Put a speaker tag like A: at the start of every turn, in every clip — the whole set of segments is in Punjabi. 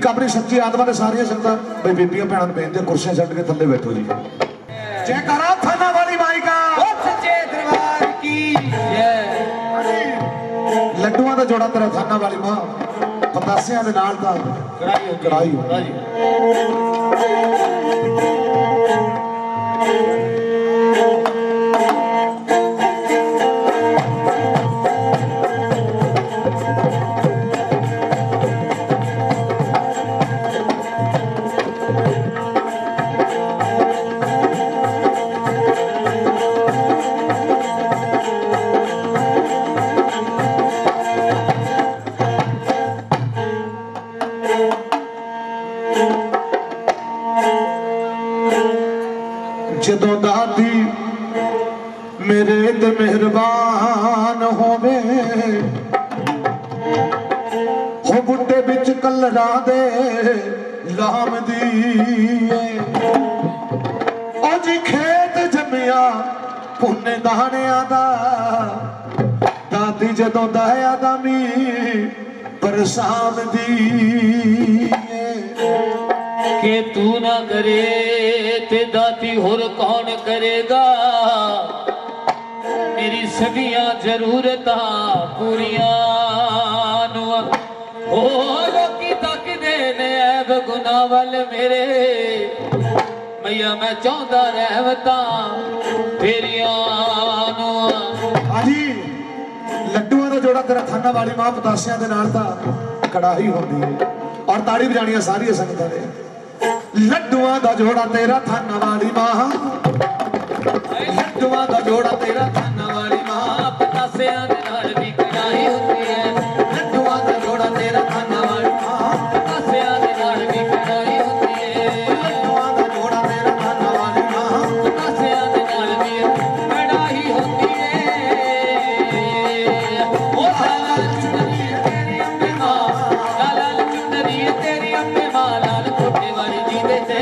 A: अपनी सच्ची आत्मा ने सारिया संगत बीबियां भैनों बेनती कुर्सियां छड्ड के थल्ले बैठो जी। जयकारा थाना वाली माई का
B: सच्चे दरबार की
A: लड्डुआं दा जोड़ा तेरा थाना वाली मां पतासियां दे नाल दा कढ़ाई जदों दादी मेरे ते मेहरबान होवे हो बुड्ढे बिच कलरा दे लाम दी ओ जी खेत जमिया पुन्ने दाणिया दा दादी जदों दया दा मी परेशान दी
B: के तू ना करे ते दाती होर कौन करेगा। मेरी सभियां जरूरतां पूरियां हो लोकी तकदे ने ऐब गुनाह वल मेरे मैया मैं चाहता रहमतां फेरियां
A: हाजी लड्डुआं दा जोड़ा तेरा थाना वाली मां पतासियां दे नाल दा कड़ाही होंदी है और ताड़ी बजानियां सारी संगतां ने लड्डुआं दा जोड़ा तेरा थाना वाली मां लड्डुआं दा जोड़ा तेरा थाना वाली मां
B: पतासियां दे नाल भी कढ़ाई होती है।
A: लड्डुआं दा जोड़ा तेरा थाना वाली मां
B: पतासियां दे नाल भी कढ़ाई होती है।
A: लड्डुआं दा जोड़ा तेरा थाना वाली मां
B: पतासियां दे नाल भी कढ़ाई होती है। ओ लाल चुनरी तेरी अम्मे मां लाल चुनरी तेरी अम्मे मां लाल छोटे वाली जी दे ते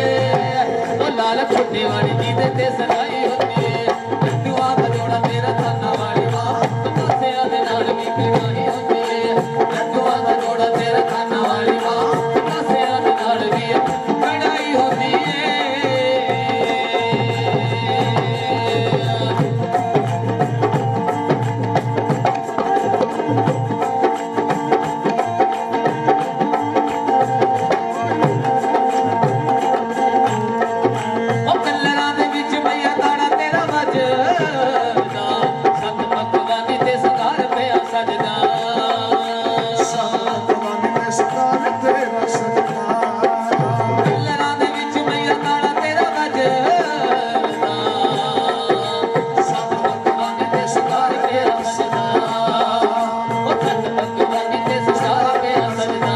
B: ओ लाल छोटे वाली जी दे ते सगाई होती है। लड्डुआं दा जोड़ा तेरा थाना वाली मां पतासियां दे नाल भी कढ़ाई होती है। लड्डुआं दा जोड़ा तेरा थाना वाली मां पतासियां दे नाल भी कढ़ाई होती है। ओ कल्लरां दे विच मैया ताड़ा तेरा वजदा सत भगवानी ते संगार पिया सजदा कल्लरां दे विच मैया ताड़ा तेरा वजदा सत भगवानी ते संगार पिया सजदा ओ सत भगवानी ते संगार पिया सजदा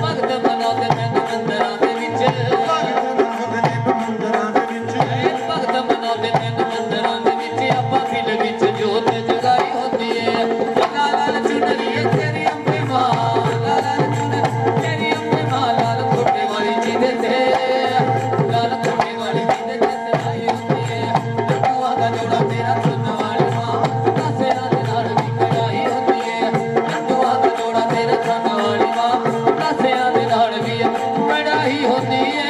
B: भगत बनाते मैनू मंदरां दे विच भगत मनाते तैनू मंदरां दे विच आपां दिल विच जोत जगाई होती है। लाल चुनरी तेरी अम्मे मां लाल चुनरी तेरी अम्मे मां लाल छोटे वाली जी दे ते लाल छोटे वाली जी दे ते सगाई होती है। लड्डुआं दा जोड़ा तेरा थाना वाली मां पतासियां दे नाल भी कढ़ाई होती है। लड्डुआं दा जोड़ा तेरा थाना वाली मां पतासियां दे नाल भी कढ़ाई होती है।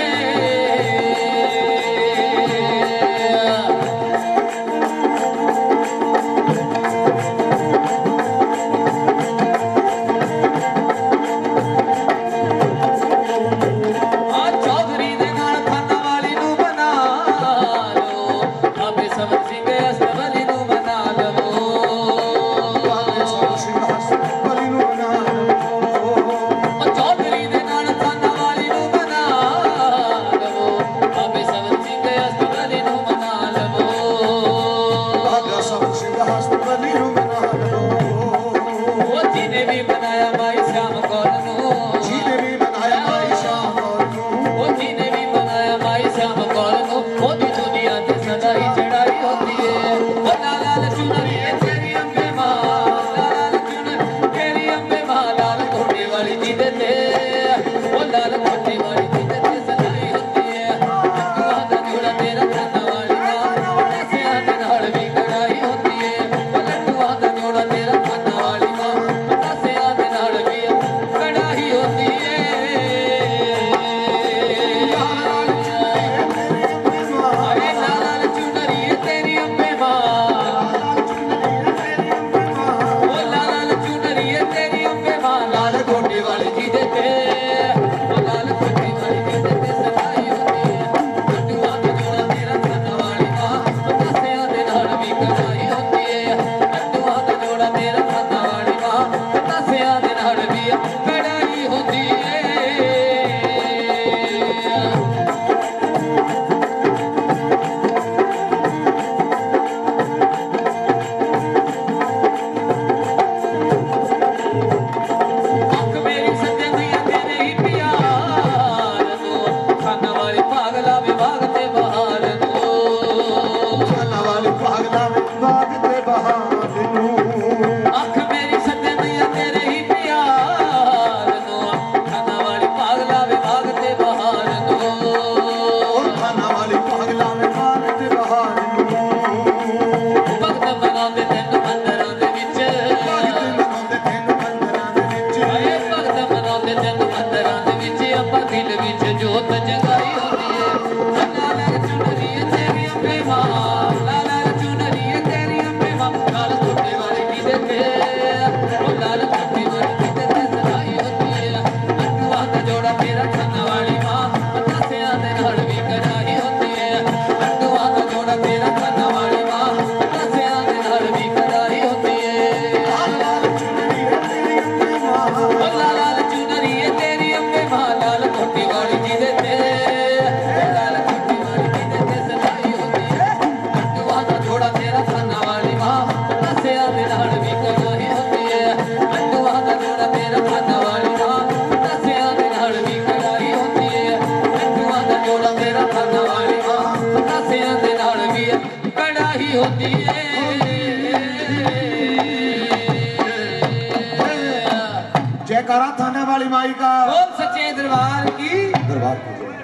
B: ਤੇਰਾ ਖਾਨਾ ਵਾਲੀ ਮਾਂ ਪਤਾਸਿਆਂ ਦੇ ਨਾਲ ਵੀ ਕੜਾਹੀ ਹੁੰਦੀ ਏ
A: जयकारा थाने वाली माई का
B: बोल सच्चे दरबार की
A: दरबार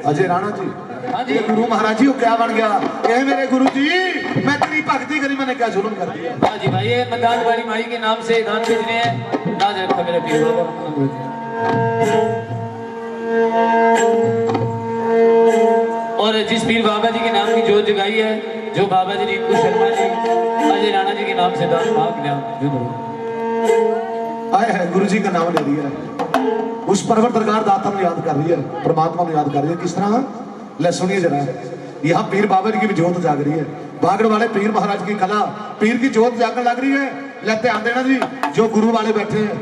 A: अजय राणा जी
B: हाँ जी।
A: ये गुरु महाराज जी को क्या बन गया कहे मेरे गुरु जी मैं तेरी भक्ति करी मैंने क्या जुल्म कर दिया
B: हाँ जी भाई ये मदान वाली माई के नाम से दान भेज रहे हैं नाज रखा मेरे पीर बाबा और जिस पीर बाबा जी के नाम की जोत जगाई है जो बाबा जी रिंकू शर्मा जी अजय राणा जी के नाम से दान भाग लिया
A: आए है गुरु जी का नाम ले लिया है उस परवरदिगार दाता को याद कर रही है परमात्मा को याद कर रही है किस तरह ले सुनिए जरा यहाँ पीर बाबा जी की भी जोत जाग रही है बागड़ वाले पीर महाराज की कला पीर की जोत जागने लग रही है ले ध्यान देना जी जो गुरु वाले बैठे हैं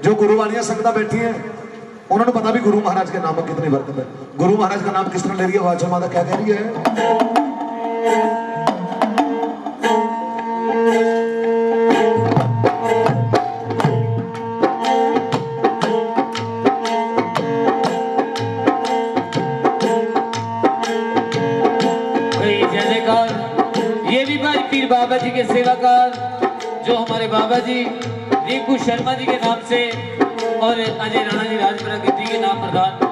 A: जो गुरु वालियां संगत बैठी हैं उन्होंने पता भी गुरु महाराज के नाम में कितनी बरकत है गुरु महाराज का नाम किस तरह ले रही है वाचा माता क्या कह रही है
B: पीर बाबा जी के सेवाकार जो हमारे बाबा जी रिंकू शर्मा जी के नाम से और अजय राणा जी राजपुरा गिद्दी के नाम प्रधान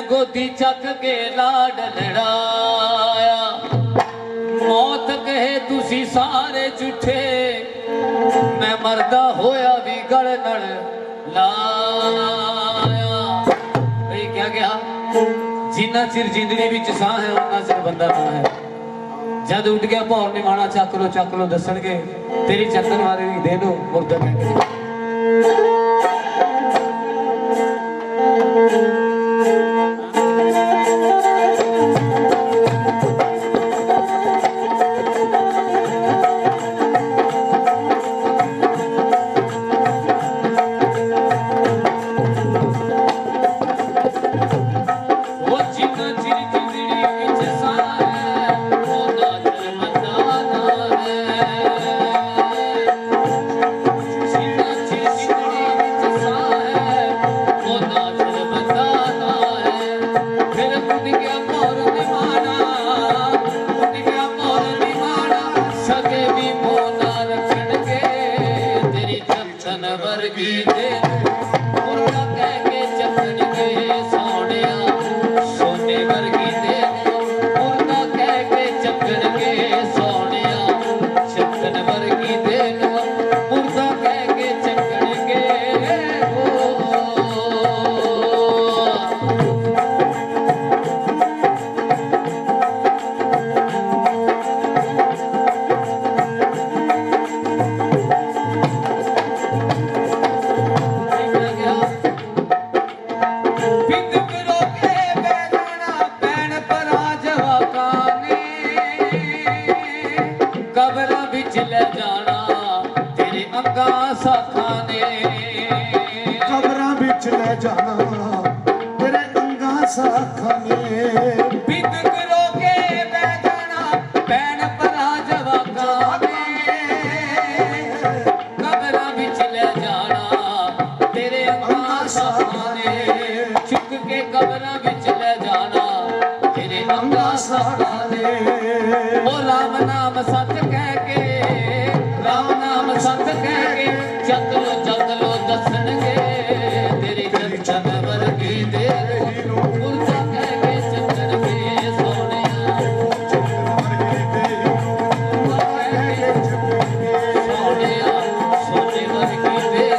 B: गोदी चक के लाड लड़ाया मौत कहे तुसी सारे झूठे मैं मरदा होया भी गल नड़ लाया भाई क्या क्या जिन्ना चिर जिंदगी विच साह है उन्ना चिर बंदा ना है जद उठ गया भौर निमाणा चक लो दसन के तेरी चक्कर वाले भी दे दो मुर्दा कह ਸਾਖਾਂ ਨੇ
A: ਕਬਰਾਂ ਵਿੱਚ ਲੈ ਜਾਣਾ ਤੇਰੇ ਅੰਗਾਂ ਸਾਖਾਂ ਨੇ
B: ਬਿੰਦ ਕਰੋ ਕੇ ਬਹਿ ਜਾਣਾ ਭੈਣ ਭਰਾ ਜਵਾਕਾਂ ਨੇ ਕਬਰਾਂ ਵਿੱਚ ਲੈ ਜਾਣਾ ਤੇਰੇ ਅੰਗਾਂ ਸਾਖਾਂ ਨੇ ਚੁੱਕ ਕੇ ਕਬਰਾਂ ਵਿੱਚ ਲੈ ਜਾਣਾ ਤੇਰੇ ਅੰਗਾਂ ਸਾਖਾਂ ਨੇ ਉਹ ਰਾਮ ਨਾਮ ਸੱਚ ਕਹਿ ਕੇ ਰਾਮ ਨਾਮ ਸੱਚ ਕਹਿ ਕੇ ਚੱਕ ਲੋ ਦੱਸਣਗੇ ਤੇਰੀ ਚੰਨ ਵਰਗੀ ਤੇਰੇ ਮੁਰਦਾ ਕਹਿ ਕੇ ਚੱਕਣਗੇ ਸੋਹਣਿਆ ਸੋਹਣਿਆ ਸੋਨੇ ਵਰਗੀ ਤੇਰੇ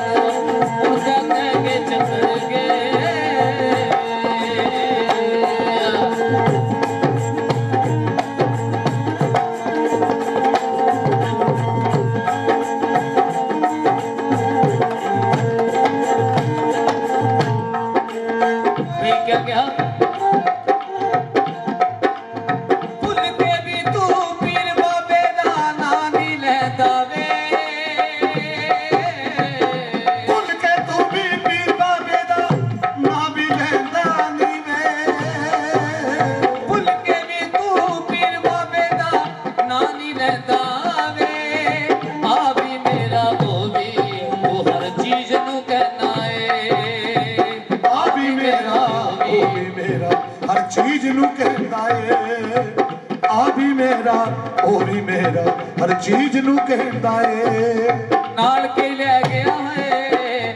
B: ਮੁਰਦਾ ਕਹਿ ਕੇ ਚੱਕਣਗੇ क्या भुल के भी तू पीर बाबे दा नाम नहीं लेता वे
A: ਭੁੱਲ ਕੇ ਤੂੰ ਵੀ ਪੀਰ ਬਾਬੇ ਦਾ ਨਾਂ ਵੀ ਲੈਂਦਾ ਨੀ ਵੇ
B: भुल के भी तू पीर बाबे दा नाम नहीं लेता वे आ भी मेरा वो भी वो हर चीज नू कहना है
A: ਆ ਵੀ ਮੇਰਾ ਉਹ ਵੀ ਮੇਰਾ ਹਰ ਚੀਜ਼ ਨੂੰ ਕਹਿੰਦਾ ਏ ਆ ਵੀ ਮੇਰਾ ਉਹ ਵੀ ਮੇਰਾ ਹਰ ਚੀਜ਼ ਨੂੰ ਕਹਿੰਦਾ ਏ
B: ਨਾਲ ਕੀ ਲੈ ਗਿਆ ਹੈ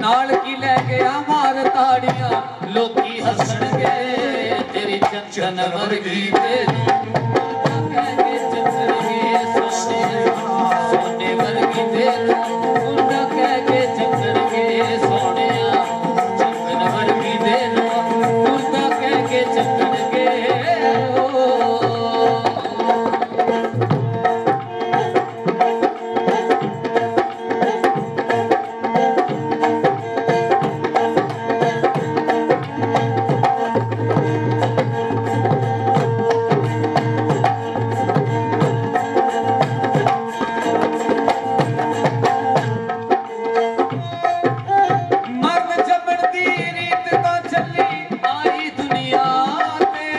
B: ਨਾਲ ਕੀ ਲੈ ਗਿਆ ਮਾਰ ਤਾੜੀਆਂ ਲੋਕੀ ਹੱਸਣਗੇ ਤੇਰੀ ਚੰਚਨ ਵਰਗੀ ਤੈਨੂੰ ਕਹਿ ਕੇ ਚੱਕਣਗੇ ਸੋਨੇ ਵਰਗੀ ਤੈਨੂੰ ਮੁੰਡਾ ਕਹਿ ਕੇ ਚੱਕਣਗੇ ਸੋਹਣਿਆ ਚੰਚਨ ਵਰਗੀ ਤੈਨੂੰ ਮੁੰਡਾ ਕਹਿ ਕੇ ਚੱਕਣਗੇ ਮਰਨ ਜੰਮਣ ਦੀ ਰੀਤ ਤਾਂ ਚੱਲੀ ਆਈ ਦੁਨੀਆ ਤੇ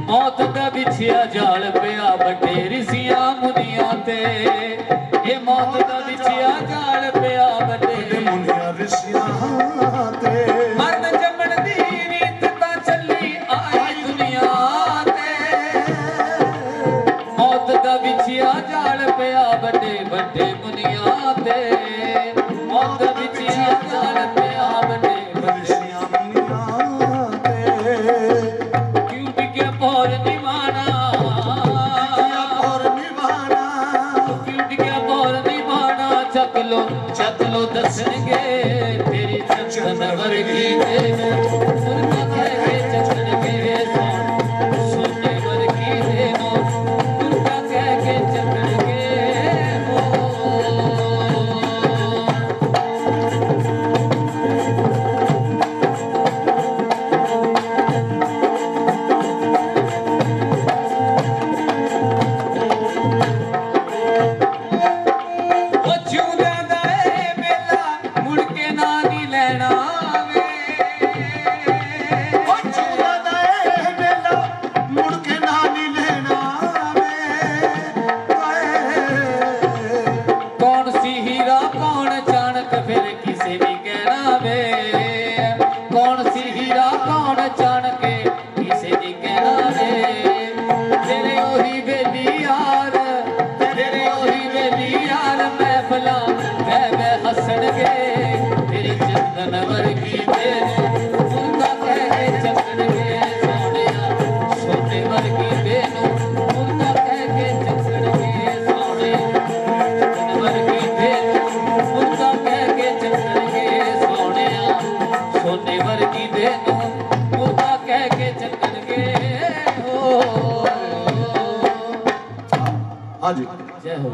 B: ਮੌਤ ਦਾ ਵਿਛਿਆ ਜਾਲ ਪਿਆ ਵੱਡੇ ਰਿਸ਼ੀਆਂ ਮੁਨੀਆਂ ਤੇ ਇਹ ਮੌਤ ਦਾ ਵਿਛਿਆ ਜਾਲ ਪਿਆ ਵੱਡੇ
A: ਮੁੰਡਿਆਂ ਰਿਸ਼ੀਆਂ ਤੇ
B: ਮਰਨ ਜੰਮਣ ਦੀ ਰੀਤ ਤਾਂ ਚੱਲੀ ਆਈ ਦੁਨੀਆ ਤੇ ਮੌਤ ਦਾ ਵਿਛਿਆ ਜਾਲ ਪਿਆ ਵੱਡੇ ਵੱਡੇ ਮੁਨੀਆਂ ਤੇ ਮੌਤ ਦਾ ਵਿਛਿਆ ਜਾਲ ਪਿਆ ਵੱਡੇ ਵੱਡੇ
A: ਰਿਸ਼ੀਆਂ ਮੁਨੀਆਂ ਤੇ
B: ਕਿਉਂ ਡਿੱਗਿਆ ਪੌਰ ਨਿਵਾਣਾ
A: ਔਰ ਨਿਵਾਣਾ
B: ਕਿਉਂ ਡਿੱਗਿਆ ਪੌਰ ਨਿਵਾਣਾ ਚੱਕ ਲੋ ਦੱਸਣਗੇ ਤੇਰੀ ਚੰਚਨ ਵਰਗੀ ਤੈਨੂੰ ਮੁਰਦਾ ਕਹਿ ਕੇ ਚੱਕਣਗੇ ਸੋਨੇ ਵਰਗੀ ਤੈਨੂੰ ਮੁਰਦਾ ਕਹਿ ਕੇ ਚੱਕਣਗੇ ਉਹ ਜਿਉਂਦਿਆਂ ਦਾ ਏ ਮੇਲਾ ਮੁੜ ਕੇ ਨਾ ਨਹੀਂ ਲੈਣਾ ਵੇ
A: ਉਹ ਚੂੜਾ ਦਾ ਏ ਮੇਲਾ ਮੁੜ ਕੇ ਨਾ ਨਹੀਂ ਲੈਣਾ ਵੇ
B: ਕੌਣ ਸੀ ਹੀਰਾ ਕੌਣ ਚਾਣਕ ਫਿਰ ਕਿਸੇ ਵੀ ਕਹਿਣਾ ਵੇ ਕੌਣ ਸੀ ਹੀਰਾ ਕੌਣ ਚਾਣਕ ਕਿਸੇ ਦੀ ਕਹਿਣਾ ਵੇ ਤੇਰੇ ਉਹੀ ਬੇਲੀ ਯਾਰ ਤੇਰੇ ਉਹੀ ਬੇਲੀ ਯਾਰ ਮਹਿਫਲਾਂ ਬਹਿ ਹੱਸਣਗੇ ਤੇਰੀ ਚੰਦਨ ਵਰਗੀ ਤੇਰੇ ਮੁਰਦਾ ਕਹਿ ਕੇ ਚੱਕਣਗੇ ਸੋਹਣਿਆ ਸੋਨੇ ਵਰਗੀ ਤੈਨੂੰ ਮੁਰਦਾ ਕਹਿ ਕੇ ਚੱਕਣਗੇ ਸੋਹਣੇ ਚੰਦਨ ਵਰਗੀ ਤੈਨੂੰ ਮੁਰਦਾ ਕਹਿ ਕੇ ਚੱਕਣਗੇ ਸੋਹਣਿਆ ਸੋਨੇ ਵਰਗੀ ਤੈਨੂੰ ਮੁਰਦਾ ਕਹਿ ਕੇ ਚੱਕਣਗੇ ਹੋ
A: ਹਾਂਜੀ
B: ਜੈ ਹੋ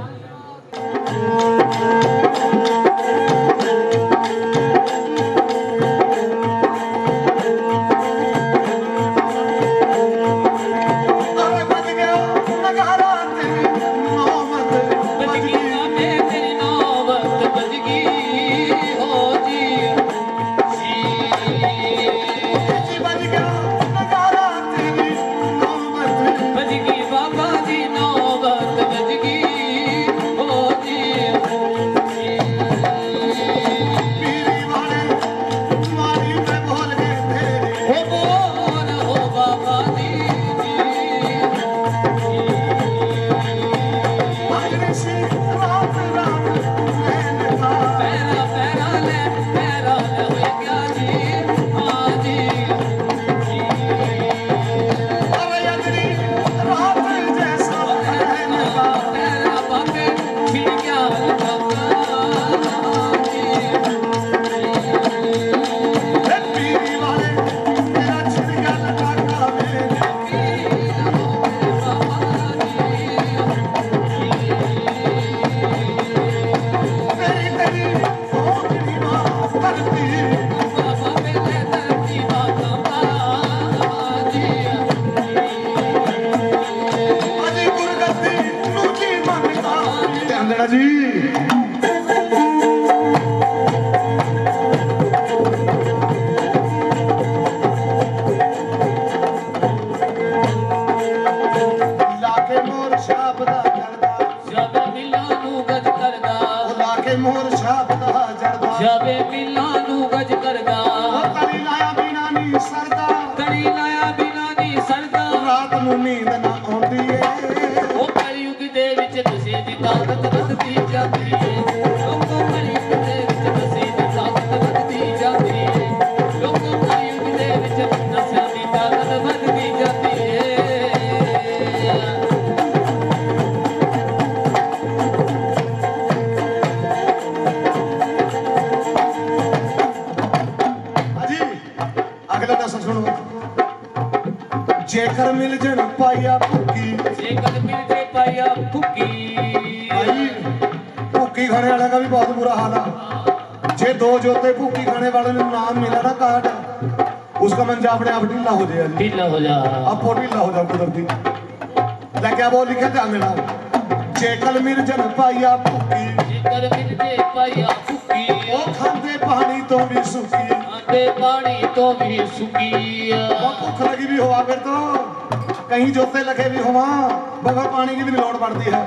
A: ਅਰੇ ਵੱਜ ਗਿਆ ਨਗਾਰਾ ਤੇ ਨੌਮਤ
B: ਬਚ ਗਈ ਨਾ ਮੈਂ ਤੇਰੀ ਨੌ
A: ਲੈ ਜੀ ਲਾ ਕੇ ਮੋਰ ਛਾਪ ਦਾ ਜੜਦਾ
B: ਜਾਵੇ ਮਿਲਾਂ ਨੂੰ ਗਜ ਕਰਦਾ
A: ਉਹ ਲਾ ਕੇ ਮੋਰ ਛਾਪ ਦਾ ਜੜਦਾ
B: ਜਾਵੇ ਮਿਲਾਂ ਨੂੰ ਗਜ ਕਰਦਾ
A: ਉਹ ਤਲੀ ਲਾਇਆ ਬਿਨਾ ਨਹੀਂ ਸਰਦਾ
B: ਤੜੀ ਲਾਇਆ ਬਿਨਾਂ ਨਹੀਂ ਸਰਦਾ
A: ਰਾਤ ਨੂੰ ਨੀਂਦ ਨਾ ਆਉਂਦੀ ਏ
B: ਉਹ ਕਲਯੁਗ ਦੇ ਵਿੱਚ ਨਸ਼ੇ ਦੀ ਤਾਕਤ ਵੱਧਦੀ ਜਾਂਦੀ ਏ ਲੋਕੋ ਕਲਯੁਗ ਦੇ ਵਿੱਚ ਨਸ਼ੇ ਦੀ ਤਾਕਤ ਵੱਧਦੀ ਜਾਂਦੀ ਏ ਲੋਕੋ ਕਲਯੁਗ ਦੇ ਵਿੱਚ ਨਸ਼ਿਆਂ ਦੀ ਤਾਕਤ ਵੱਧਦੀ ਜਾਂਦੀ ਏ
A: ਹਾਂਜੀ ਅਗਲਾ ਦੱਸ ਸੁਣੋ ਜੇਕਰ ਮਿਲ ਜਣ ਪਾਇਆ ਭੁੱਕੀ
B: ਜੇਕਰ ਮਿਲ ਜੇ ਪਾਇਆ ਭੁੱਕੀ
A: ਭਾਈ ਭੁੱਕੀ ਖਾਣੇ ਵਾਲਾ ਦਾ ਵੀ ਬਹੁਤ ਬੁਰਾ ਹਾਲ ਆ ਜੇ ਦੋ ਜੋਤੇ ਭੁੱਕੀ ਖਾਣੇ ਵਾਲੇ ਨੂੰ ਨਾਮ ਮਿला ना काट उसका मंजा अपने आप ढीला हो जाए
B: ਢਿੱਲਾ ਹੋ ਜਾ
A: आपो ढीला हो जाए कुदरती क्या वो लिखा ध्यान देना जेकर मिल जन पाया भुक्की
B: ਜੇਕਰ ਮਿਲ ਜੇ ਪਾਇਆ ਭੁੱਕੀ
A: वो खाते पानी तो भी सुखी
B: ਆਂਦੇ ਪਾਣੀ ਤੋਂ ਵੀ ਸੁੱਕੀ
A: वो भूख लगी भी हुआ फिर तो कहीं जोते लगे भी हुआ बगैर पानी की भी लोड़ पड़ती है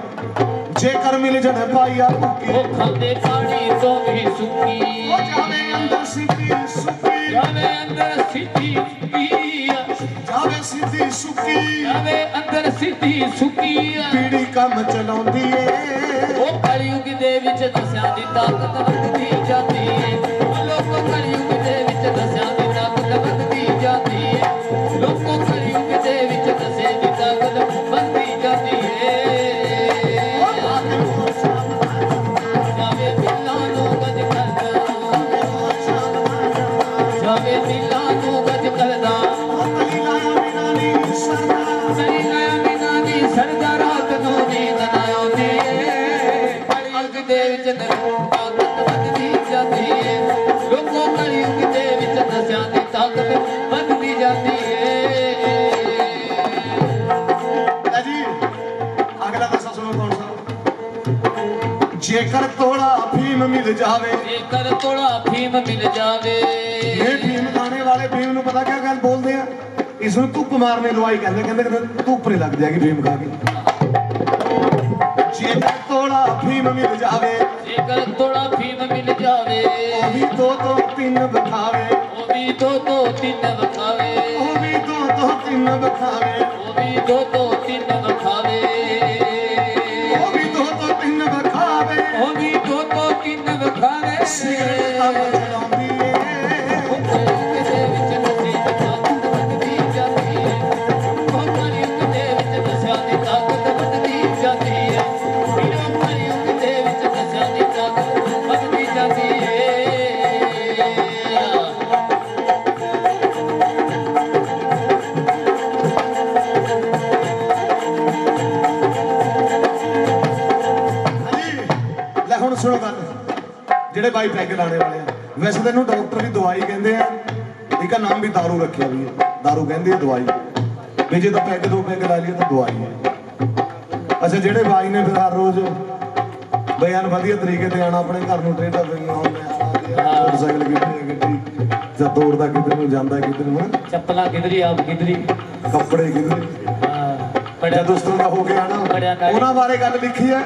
A: जेकर मिल जन पाया भुक्की
B: ਉਹ ਖਾਂਦੇ ਪਾਣੀ ਤੋਂ ਵੀ ਸੁੱਕੀ
A: वो जावे अंदर सीधी सुखी
B: ਜਾਵੇ ਅੰਦਰ ਸਿੱਧੀ ਸੁੱਕੀ
A: जावे सीधी सुखी
B: ਜਾਵੇ ਅੰਦਰ ਸਿੱਧੀ ਸੁੱਕੀ
A: पीड़ी कम चलाउंदी ए
B: ਉਹ ਕਲਯੁਗ ਦੇ ਵਿੱਚ ਨਸ਼ਿਆਂ ਦੀ ਤਾਕਤ ਵੱਧਦੀ ਜਾਂਦੀ ਏ ਉਹ ਲੋਕੋ ਕਲਯੁਗ ਦੇ ਵਿੱਚ ਨਸ਼ਿਆਂ ਦੀ ਤਾਕਤ ਵੱਧਦੀ ਜਾਂਦੀ ਏ ਲੋਕੋ ਕਲਯੁਗ ਦੇ ਵਿੱਚ ਨਸ਼ੇ ਦੀ ਤਾਕਤ ਵੱਧਦੀ ਜਾਂਦੀ ਏ ਜਾਵੇ ਦਿਲਾਂ ਨੂੰ ਗਜ ਕਰਦਾ ਜਾਵੇ ਦਿਲਾਂ ਨੂੰ ਗਜ ਕਰਦਾ ਸਹੀ ਲਾਇਆ ਬਿਨਾਂ ਨੀ ਸਰਦਾ ਰਾਤ ਨੂੰ ਨੀਂਦ ਨਾ ਆਉਂਦੀ ਏ ਕਲਯੁਗ ਦੇ ਵਿੱਚ ਤਾਕਤ ਵੱਧਦੀ ਜਾਂਦੀ ਏ ਲੋਕੋ ਕਲਯੁਗ ਦੇ ਵਿੱਚ ਨਸ਼ਿਆਂ ਦੀ ਤਾਕਤ ਵੱਧਦੀ ਜਾਂਦੀ ਏ
A: ਲੈ ਜੀ ਅਗਲਾ ਦੱਸੋ ਸੁਣੋ ਕੌਣ ਸਾ ਜੇਕਰ ਤੋੜਾ ਫੀਮ ਮਿਲ ਜਾਵੇ
B: ਜੇਕਰ ਤੋੜਾ ਫੀਮ ਮਿਲ ਜਾਵੇ
A: ਇਹ ਫੀਮ ਖਾਣੇ ਵਾਲੇ ਫੀਮ ਨੂੰ ਪਤਾ ਕਿਆ ਗੱਲ ਬੋਲਦੇ ਆ ਇਸ ਨੂੰ ਧੁੱਪ ਮਾਰਨੇ ਦਵਾਈ ਕਹਿੰਦੇ ਕਹਿੰਦੇ ਧੁੱਪ ਨਹੀਂ ਲੱਗ ਜਾਏਗੀ ਫੀਮ ਖਾ ਕੇ ਜੇਕਰ ਤੋੜਾ ਫੀਮ ਮਿਲ ਜਾਵੇ
B: ਜੇਕਰ ਤੋੜਾ ਫੀਮ ਮਿਲ ਜਾਵੇ
A: ਉਹ ਵੀ ਦੋ ਤਿੰਨ ਵਿਖਾਵੇ
B: ਉਹ ਵੀ ਦੋ ਤਿੰਨ ਵਿਖਾਵੇ
A: ਉਹ ਵੀ ਦੋ ਤਿੰਨ ਵਿਖਾਵੇ
B: ਉਹ ਵੀ ਦੋ ਤਿੰਨ ਵਿਖਾਵੇ
A: ਉਹ ਵੀ ਦੋ ਤਿੰਨ ਵਿਖਾਵੇ
B: ਉਹ ਵੀ ਦੋ ਤਿੰਨ ਵਿਖਾਵੇ
A: ਸਿਗਰਟ ਕੰਮ ਚਲਾਉਂਦੀ ਏ
B: ਉਹ ਕਲਯੁਗ ਦੇ ਵਿੱਚ ਨਸ਼ੇ ਦੀ ਤਾਕਤ ਵੱਧਦੀ ਜਾਂਦੀ ਏ ਉਹ ਕਲਯੁਗ ਦੇ ਵਿੱਚ ਨਸ਼ਿਆਂ ਦੀ ਤਾਕਤ ਵੱਧਦੀ ਜਾਂਦੀ ਏ ਉਹ ਕਲਯੁਗ ਦੇ ਵਿੱਚ ਨਸ਼ਿਆਂ ਦੀ ਤਾਕਤ ਵੱਧਦੀ ਜਾਂਦੀ ਏ
A: ਹਾਂਜੀ ਲੈ ਹੁਣ ਸੁਣੋ ਗੱਲ ਜਿਹੜੇ ਬਾਈ ਪੈਗ ਲਾਣੇ ਵਾਲੇ ਆ ਵੈਸੇ ਤਾਂ ਇਹਨੂੰ ਡਾਕਟਰ ਵੀ ਦਵਾਈ ਕਹਿੰਦੇ ਆ ਇਹਦਾ ਨਾਮ ਵੀ ਦਾਰੂ ਰੱਖਿਆ ਵੀ ਹੈ ਦਾਰੂ ਕਹਿੰਦੇ ਆ ਦਵਾਈ ਵੀ ਜੇ ਤਾਂ ਪੈਗ ਦੋ ਪੈਗ ਲਾ ਲਈਏ ਤਾਂ ਦਵਾਈ ਹੈ ਅੱਛਾ ਜਿਹੜੇ ਬਾਈ ਨੇ ਫਿਰ ਹਰ ਰੋਜ਼ ਬਿਆਨ ਵਧੀਆ ਤਰੀਕੇ ਤੇ ਆਣਾ ਆਪਣੇ ਘਰ ਨੂੰ ਟ੍ਰੇਨਰ ਦੇ ਆਉਂਦੇ ਆ ਮੋਟਰਸਾਈਕਲ ਕਿੱਥੇ ਗੱਡੀ ਜਾਂ ਤੋੜਦਾ ਕਿੱਧਰ ਨੂੰ ਜਾਂਦਾ ਕਿੱਧਰ ਨੂੰ
B: ਚੱਪਲਾਂ ਕਿਧਰੀ ਆਪ ਕਿਧਰੀ
A: ਕੱਪੜੇ ਕਿੱਧਰ
B: ਬੜਿਆ
A: ਦੋਸਤਾਂ ਦਾ ਹੋ ਗਿਆ ਨਾ
B: ਬੜਿਆ ਨਾਰੀ।
A: ਉਹਨਾਂ ਬਾਰੇ ਗੱਲ ਲਿਖੀ ਹੈ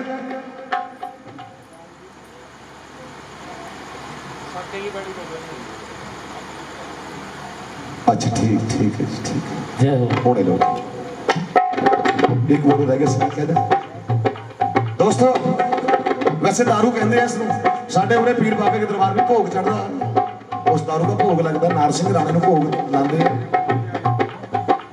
A: अच्छा ठीक ठीक है जी ठीक है
B: ਜੈ ਹੋ
A: होने लो एक बोलो रह गया कहते दोस्तों वैसे दारू कहते हैं इसਨੂੰ साडे उरे पीर बाबे के दरबार में भोग चढ़दा उस दारू का भोग लगता नार सिंह राणे ਨੂੰ ਭੋਗ ਲਾਉਂਦੇ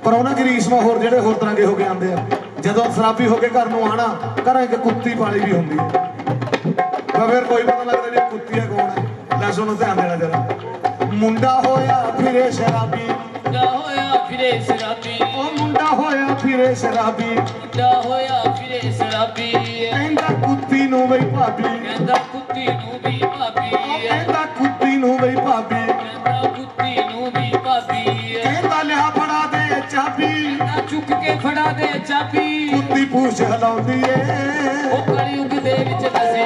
A: ਪਰ ਉਹਨਾਂ ਦੀ ਰੀਸ ਮਾ ਹੋਰ ਜਿਹੜੇ ਹੋਰ ਤਰ੍ਹਾਂ ਦੇ ਹੋ ਕੇ ਆਉਂਦੇ ਆ ਜਦੋਂ ਸ਼ਰਾਬੀ ਹੋ ਕੇ ਘਰ ਨੂੰ ਆਣਾ ਘਰਾਂ ਇੱਕ ਕੁੱਤੀ ਪਾਲੀ ਵੀ ਹੁੰਦੀ ਹੈ ਤਾਂ ਫਿਰ ਕੋਈ ਪਤਾ ਲੱਗਦਾ ਵੀ ਕੁੱਤੀ ਹੈ ਕੌਣ ਹੈ ਲੈ ਸੁਣੋ ਧਿਆਨ ਦੇਣਾ ਜਰਾ ਮੁੰਡਾ ਹੋਇਆ ਫਿਰੇ ਸ਼ਰਾਬੀ
B: ਮੁੰਡਾ ਹੋਇਆ ਫਿਰੇ ਸ਼ਰਾਬੀ
A: ਉਹ ਮੁੰਡਾ ਹੋਇਆ ਫਿਰੇ ਸ਼ਰਾਬੀ
B: ਮੁੰਡਾ ਹੋਇਆ ਫਿਰੇ ਸ਼ਰਾਬੀ
A: ਕਹਿੰਦਾ ਕੁੱਤੀ ਨੂੰ ਬਈ ਭਾਬੀ
B: ਕਹਿੰਦਾ ਕੁੱਤੀ ਨੂੰ ਵੀ ਭਾਬੀ
A: ਕਹਿੰਦਾ ਕੁੱਤੀ ਨੂੰ ਬਈ ਭਾਬੀ
B: ਕਹਿੰਦਾ ਕੁੱਤੀ ਨੂੰ ਵੀ ਭਾਬੀ
A: ਕਹਿੰਦਾ ਲਿਆ ਫੜਾ ਦੇ ਚਾਬੀ
B: ਕਹਿੰਦਾ ਚੁੱਕ ਕੇ ਫੜਾ ਦੇ ਚਾਬੀ
A: ਕੁੱਤੀ ਪੂਛ ਹਿਲਾਉਂਦੀ ਏ
B: ਉਹ ਕਲਯੁਗ ਦੇ ਵਿੱਚ ਨਸ਼ੇ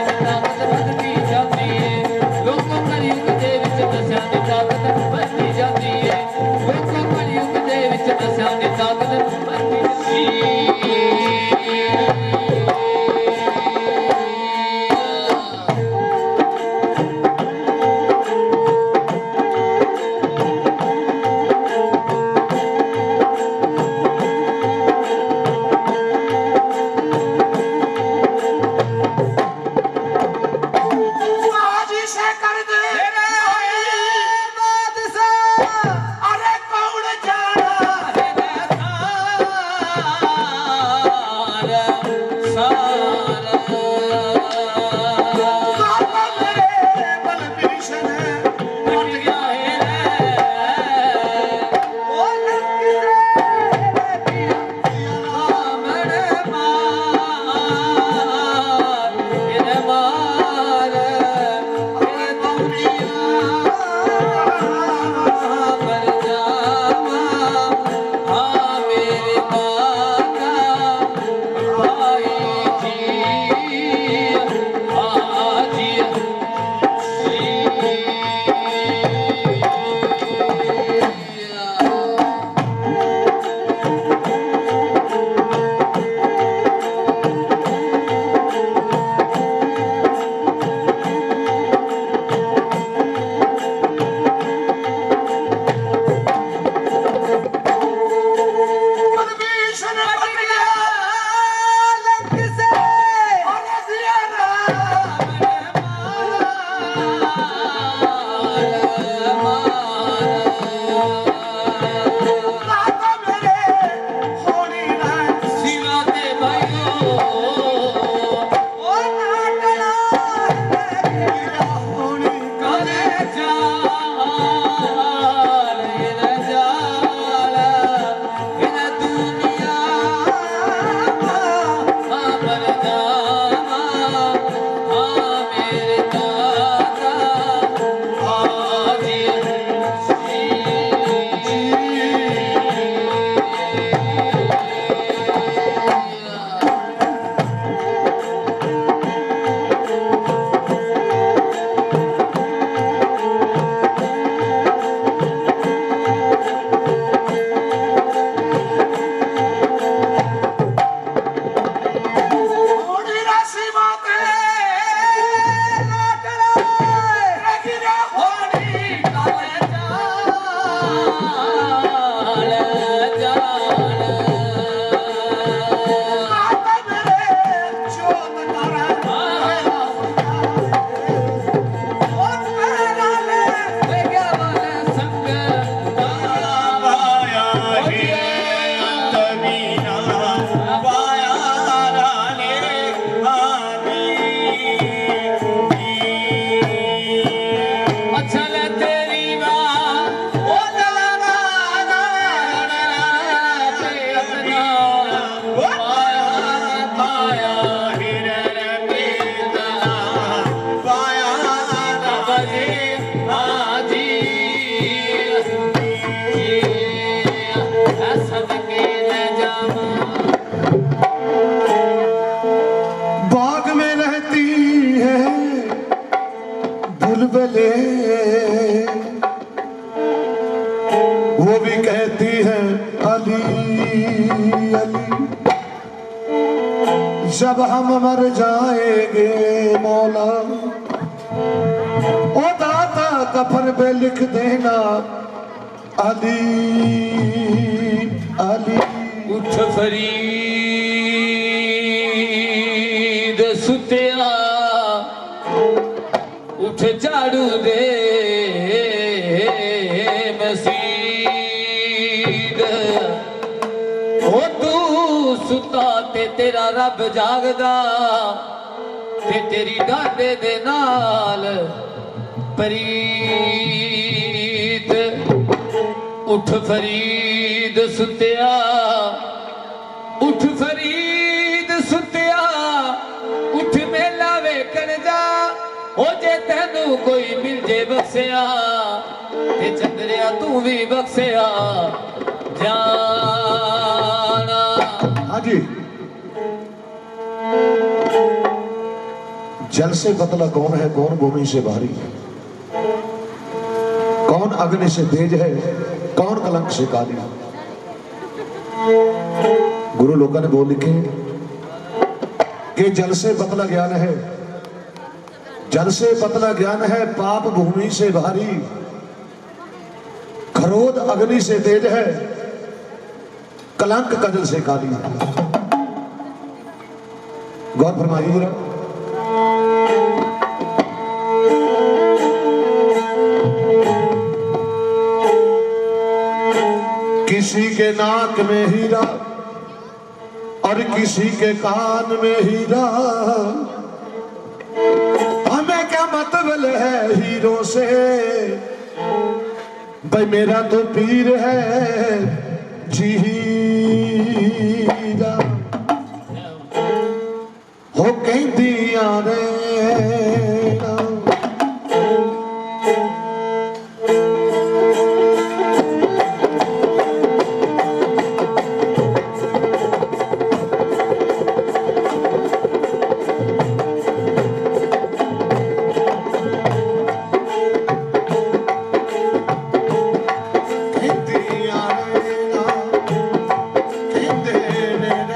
C: मीना पाया राने आनी
B: अच्छा ले तेरी बात ओ दलगाना पे अपना पाया पाया हिरन पीता
C: पाया
B: बजे आजी सदके न जावा
A: बाग में रहती है बुलबुले वो भी कहती है अली अली जब हम मर जाएंगे मौला ओ दाता कफन पे लिख देना अली अली
B: उठ फरीद सुतिया उठ झाड़ू दे मसीद ओ तू सुता ते तेरा रब जागदा ते तेरी डांडे दे नाल परीत उठ फरीद सुतिया उठ फरीद सुतिया उठ मेला वेखण जा हो जे तेनू कोई मिल जे बख्शिया ते चंद्रिया तू भी बख्शिया जाना
A: हाँ जी जल से बतला कौन है कौन भूमि से भारी है कौन अग्नि से तेज है कौन कलंक से काली है गुरु लोगों ने बोल लिखे कि जल से पतला ज्ञान है जल से पतला ज्ञान है पाप भूमि से भारी क्रोध अग्नि से तेज है कलंक कजल से काली है गौर फरमाइए जरा किसी के नाक में हीरा और किसी के कान में हीरा हमें क्या मतलब है हीरो से भाई मेरा तो पीर है जीरा हो कहदियां ने कहदियां ने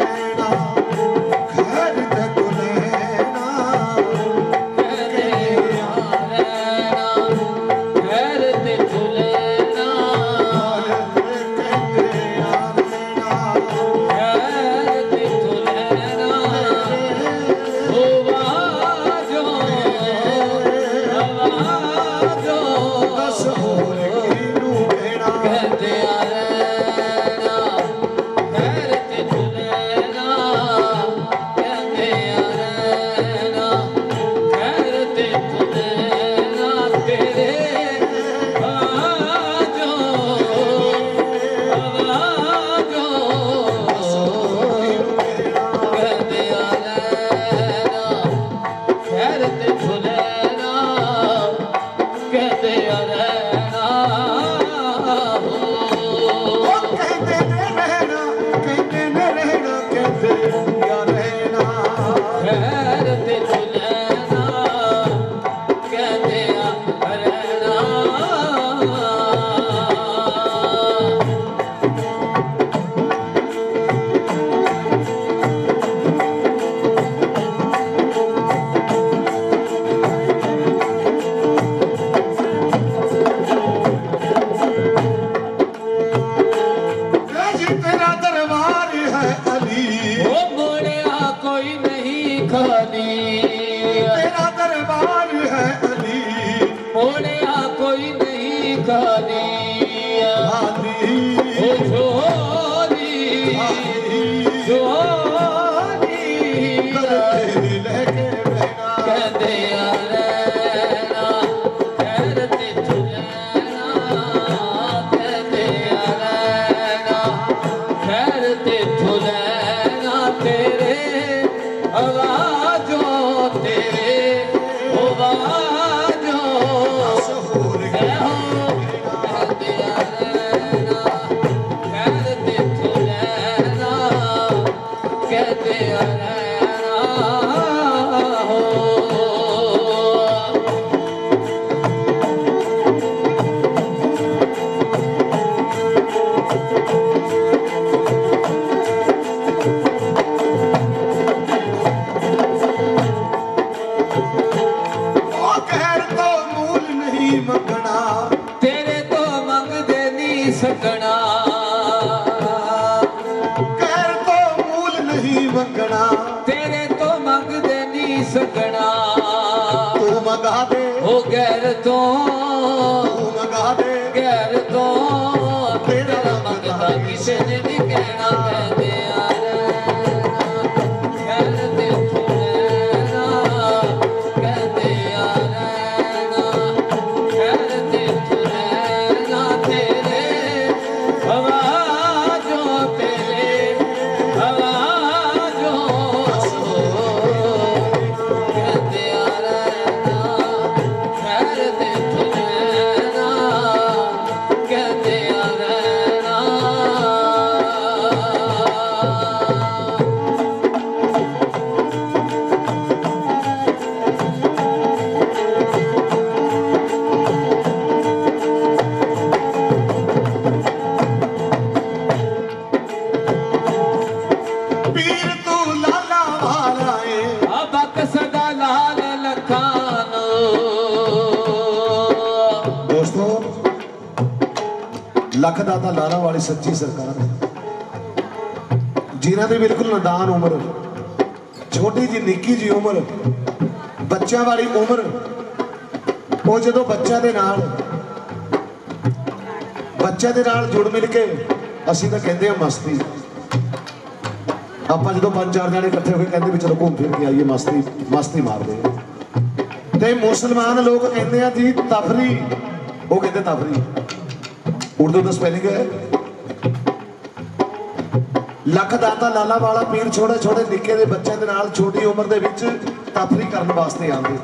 B: ਜਵਾਨੀ
A: ਤੇਰੀ ਲੈ ਕੇ ਬਹਿਣਾ
B: ਕਹਿੰਦੇ ਆ ਰਹਿਣਾ ਖੈਰ ਤੇ ਲੈਣਾ ਕਹਿੰਦੇ ਆ ਰਹਿਣਾ ਖੈਰ ਤੇ ਲੈਣਾ ਤੇਰੇ ਆਵਾਜ਼ੋਂ ਤੇਰੇ ਆਵਾਜ਼ੋਂ
A: ਹੋਰ
B: ਇਹੋ ਕਹਿੰਦੇ ਆ ਰਹਿਣਾ ਖੈਰ ਤੇ ਲੈਣਾ ਕਹਿੰਦੇ ਆ ਰਹਿਣਾ ਹੋ
A: ਉਹ ਕਹਿਰ ਤੋਂ ਮੂਲ ਨਹੀਂ ਮੰਗਣਾ
B: ਤੇਰੇ ਤੋਂ ਮੰਗਦੇ ਨਹੀਂ ਸਕਣਾ
A: ਕਹਿਰ ਤੋਂ ਮੂਲ ਨਹੀਂ ਮੰਗਣਾ
B: ਤੇਰੇ ਤੋਂ ਮੰਗਦੇ ਨਹੀਂ ਸਕਣਾ
A: ਤੂੰ ਮੰਗਾ ਦੇ
B: ਉਹ ਗੈਰ ਤੋਂ
A: ਤੂੰ ਮੰਗਾ ਦੇ
B: ਗੈਰ ਤੋਂ ਤੇਰਾ ਮੰਗਦਾ ਕਿਸੇ ਨੇ ਨਹੀਂ ਕਹਿਣਾ ਕਹਿੰਦੇ ਆ ਰਹਿਣਾ ਖੈਰ ਤੇ ਲੈਣਾ ਕਹਿੰਦੇ ਆ ਰਹਿਣਾ ਖੈਰ ਤੇ ਲੈਣਾ ਤੇਰੇ ਆਵਾਜ਼ੋਂ ਤੇਰੇ ਆਵਾਜ਼ੋਂ ਕਹਿੰਦੇ ਆ ਰਹਿਣਾ ਖੈਰ ਤੇ ਲੈਣਾ ਕਹਿੰਦੇ ਆ ਰਹਿਣਾ
A: ਪੀਰ ਤੂੰ ਲਾਲਾ ਵਾਲਾ ਏ
B: ਆ ਬਖਸ਼ ਦਾ ਲਾਲ ਲਖਾਂ ਨੂੰ
A: ਦੋਸਤੋ ਲੱਖ ਦਾਤਾ ਲਾਲਾ ਵਾਲੀ ਸੱਚੀ ਸਰਕਾਰ ਹੈ ਜਿਨ੍ਹਾਂ ਦੀ ਬਿਲਕੁਲ ਨਾਦਾਨ ਉਮਰ ਛੋਟੀ ਜੀ ਨਿੱਕੀ ਜੀ ਉਮਰ ਬੱਚਿਆਂ ਵਾਲੀ ਉਮਰ ਉਹ ਜਦੋਂ ਬੱਚਿਆਂ ਦੇ ਨਾਲ ਜੁੜ ਮਿਲ ਕੇ ਅਸੀਂ ਤਾਂ ਕਹਿੰਦੇ ਆ ਮਸਤੀ ਆਪਾਂ ਜਦੋਂ 5-4 ਜਣੇ ਇਕੱਠੇ ਹੋ ਕੇ ਕਹਿੰਦੇ ਵੀ ਚਲੋ ਘੁੰਮ ਫਿਰ ਕੇ ਆਈਏ ਮਸਤੀ ਮਾਰਦੇ ਆ ਤੇ ਮੁਸਲਮਾਨ ਲੋਕ ਕਹਿੰਦੇ ਆ ਜੀ ਤਫਰੀ ਉਹ ਕਹਿੰਦੇ ਤਫਰੀ ਉਰਦੂ ਦਾ ਸਪੈਲਿੰਗ ਹੈ ਲੱਖ ਦਾਤਾ ਲਾਲਾ ਵਾਲਾ ਪੀਰ ਛੋਟੇ ਛੋਟੇ ਨਿੱਕੇ ਦੇ ਬੱਚਿਆਂ ਦੇ ਨਾਲ ਛੋਟੀ ਉਮਰ ਦੇ ਵਿੱਚ ਤਫਰੀ ਕਰਨ ਵਾਸਤੇ ਆਉਂਦੇ